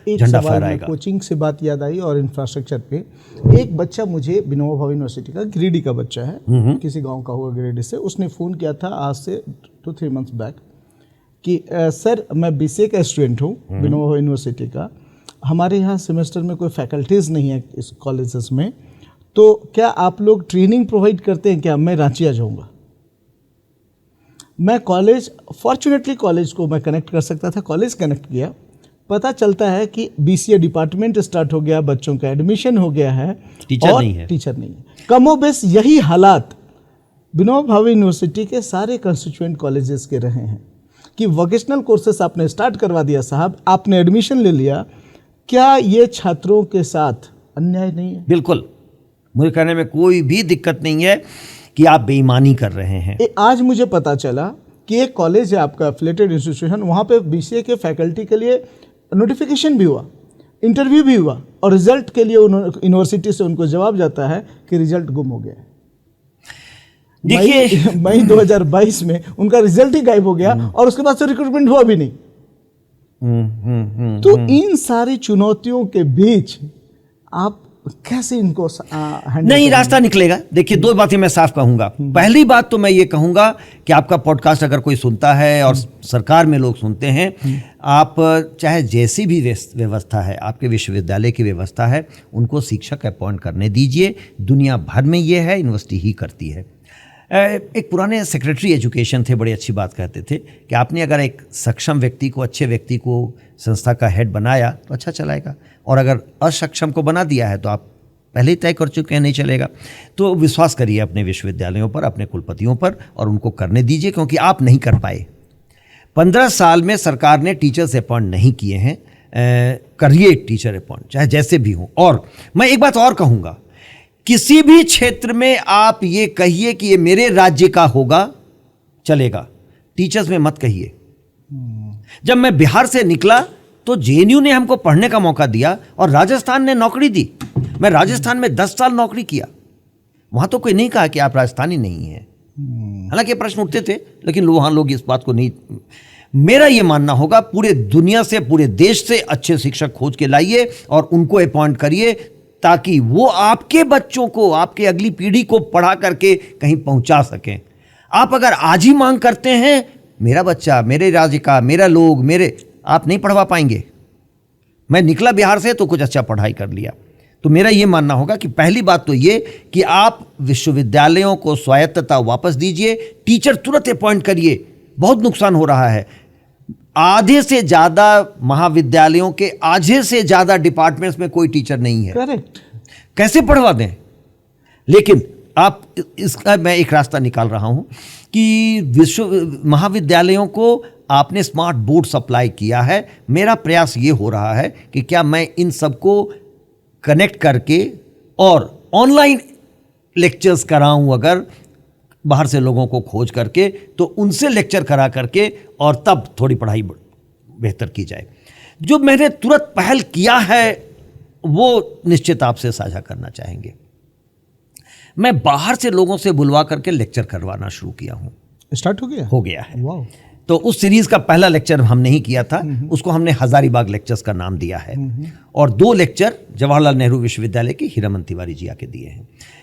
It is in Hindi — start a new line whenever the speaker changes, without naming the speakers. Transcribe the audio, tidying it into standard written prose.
झंडा फहराएगा।
कोचिंग से बात याद आई और इंफ्रास्ट्रक्चर पे, एक बच्चा मुझे विनोबा भावे यूनिवर्सिटी का गिरिडीह का बच्चा है, किसी गांव का होगा गिरिडीह से, उसने फ़ोन किया था आज से 2-3 मंथ्स बैक कि सर मैं बीसीए का स्टूडेंट हूँ विनोबा भावे यूनिवर्सिटी का, हमारे यहाँ सेमेस्टर में कोई फैकल्टीज़ नहीं है इस कॉलेजेस में, तो क्या आप लोग ट्रेनिंग प्रोवाइड करते हैं क्या? मैं रांची आ जाऊँगा। मैं कॉलेज, फॉर्चुनेटली कॉलेज को मैं कनेक्ट कर सकता था, कॉलेज कनेक्ट किया, पता चलता है कि बीसीए डिपार्टमेंट स्टार्ट हो गया, बच्चों का एडमिशन हो गया है,
टीचर
और
नहीं है।
टीचर नहीं है। कमोबेश यही हालात विनोबा भावे यूनिवर्सिटी के सारे कंस्टिट्यूएंट कॉलेजेस के रहे हैं कि वोकेशनल कोर्सेस आपने स्टार्ट करवा दिया साहब, आपने एडमिशन ले लिया, क्या ये छात्रों के साथ अन्याय नहीं है?
बिल्कुल, मुझे कहने में कोई भी दिक्कत नहीं है कि आप बेईमानी कर रहे हैं।
आज मुझे पता चला कि एक कॉलेज है आपका एफिलिएटेड इंस्टीट्यूशन, वहाँ पे बीसीए के फैकल्टी के लिए नोटिफिकेशन भी हुआ, इंटरव्यू भी हुआ, और रिजल्ट के लिए यूनिवर्सिटी से उनको जवाब जाता है कि रिजल्ट गुम हो गया है।
देखिए
मई 2022 में उनका रिजल्ट ही गायब हो गया और उसके बाद से रिक्रूटमेंट हुआ भी नहीं। तो इन सारी चुनौतियों के बीच आप कैसे इनको
नहीं रास्ता निकलेगा? देखिए, दो बातें मैं साफ कहूंगा। पहली बात तो मैं ये कहूंगा कि आपका पॉडकास्ट अगर कोई सुनता है और सरकार में लोग सुनते हैं, आप चाहे जैसी भी व्यवस्था है, आपके विश्वविद्यालय की व्यवस्था है, उनको शिक्षक अपॉइंट करने दीजिए। दुनिया भर में ये है, यूनिवर्सिटी ही करती है। एक पुराने सेक्रेटरी एजुकेशन थे, बड़ी अच्छी बात कहते थे कि आपने अगर एक सक्षम व्यक्ति को, अच्छे व्यक्ति को संस्था का हेड बनाया तो अच्छा चलाएगा, और अगर असक्षम को बना दिया है तो आप पहले ही तय कर चुके हैं नहीं चलेगा। तो विश्वास करिए अपने विश्वविद्यालयों पर, अपने कुलपतियों पर, और उनको करने दीजिए, क्योंकि आप नहीं कर पाए। 15 साल में सरकार ने टीचर्स अपॉइंट नहीं किए हैं। करिए टीचर अपॉइंट, चाहे जैसे भी हो। और मैं एक बात और कहूँगा, किसी भी क्षेत्र में आप ये कहिए कि ये मेरे राज्य का होगा, चलेगा, टीचर्स में मत कहिए। जब मैं बिहार से निकला तो जेएनयू ने हमको पढ़ने का मौका दिया और राजस्थान ने नौकरी दी। मैं राजस्थान में 10 साल नौकरी किया, वहां तो कोई नहीं कहा कि आप राजस्थानी नहीं हैं। हालांकि प्रश्न उठते थे, लेकिन वहां लोग इस बात को नहीं। मेरा ये मानना होगा, पूरे दुनिया से, पूरे देश से अच्छे शिक्षक खोज के लाइए और उनको अपॉइंट करिए, ताकि वो आपके बच्चों को, आपके अगली पीढ़ी को पढ़ा करके कहीं पहुंचा सकें। आप अगर आज ही मांग करते हैं मेरा बच्चा, मेरे राज्य का, मेरा लोग, मेरे, आप नहीं पढ़वा पाएंगे। मैं निकला बिहार से तो कुछ अच्छा पढ़ाई कर लिया। तो मेरा ये मानना होगा कि पहली बात तो ये कि आप विश्वविद्यालयों को स्वायत्तता वापस दीजिए, टीचर तुरंत अपॉइंट करिए। बहुत नुकसान हो रहा है। आधे से ज़्यादा महाविद्यालयों के, आधे से ज़्यादा डिपार्टमेंट्स में कोई टीचर नहीं है।
करेक्ट,
कैसे पढ़वा दें? लेकिन आप, इसका मैं एक रास्ता निकाल रहा हूं कि महाविद्यालयों को आपने स्मार्ट बोर्ड सप्लाई किया है। मेरा प्रयास ये हो रहा है कि क्या मैं इन सबको कनेक्ट करके और ऑनलाइन लेक्चर्स कराऊं, अगर बाहर से लोगों को खोज करके, तो उनसे लेक्चर करा करके और तब थोड़ी पढ़ाई बेहतर की जाए। जो मैंने तुरंत पहल किया है वो निश्चित आपसे साझा करना चाहेंगे। मैं बाहर से लोगों से बुलवा करके लेक्चर करवाना शुरू किया हूं।
स्टार्ट हो गया?
हो गया है।
वाह।
तो उस सीरीज का पहला लेक्चर हमने ही किया था, उसको हमने हजारीबाग लेक्चर्स का नाम दिया है, और 2 लेक्चर जवाहरलाल नेहरू विश्वविद्यालय के हीरामन तिवारी जी आके दिए हैं।